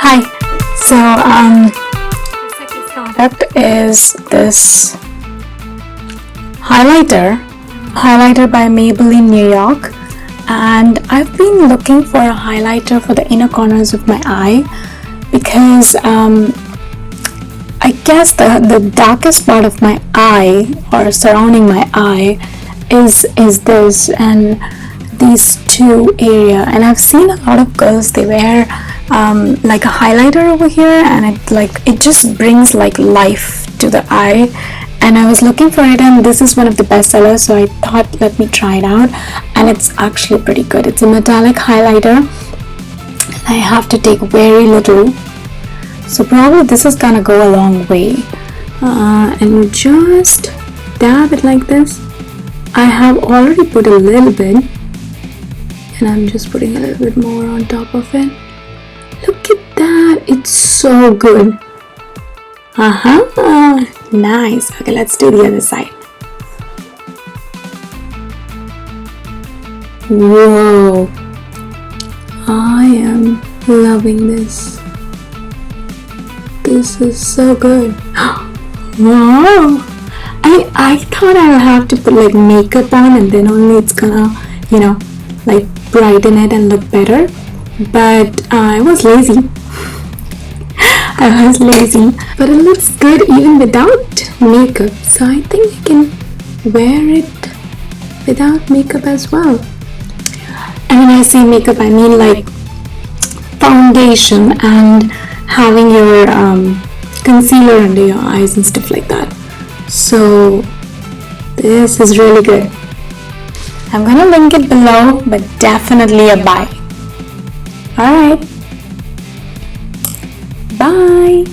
Hi. So the second product is this highlighter by Maybelline New York, and I've been looking for a highlighter for the inner corners of my eye because I guess the darkest part of my eye or surrounding my eye is this and these two area, and I've seen a lot of girls, they wear like a highlighter over here, and it just brings like life to the eye. And I was looking for it, and this is one of the best sellers, so I thought let me try it out, and it's actually pretty good. It's a metallic highlighter. I have to take very little, so probably this is gonna go a long way. And just dab it like this. I have already put a little bit, and I'm just putting a little bit more on top of it. Look at that, it's so good. Nice. Okay, let's do the other side. Whoa, I am loving this. This is so good. Wow, I thought I would have to put like makeup on and then only it's gonna, like brighten it and look better, but I was lazy. But it looks good even without makeup, so I think you can wear it without makeup as well. And when I say makeup, I mean like foundation and having your concealer under your eyes and stuff like that. So this is really good. I'm gonna link it below, but definitely a buy. Alright, bye.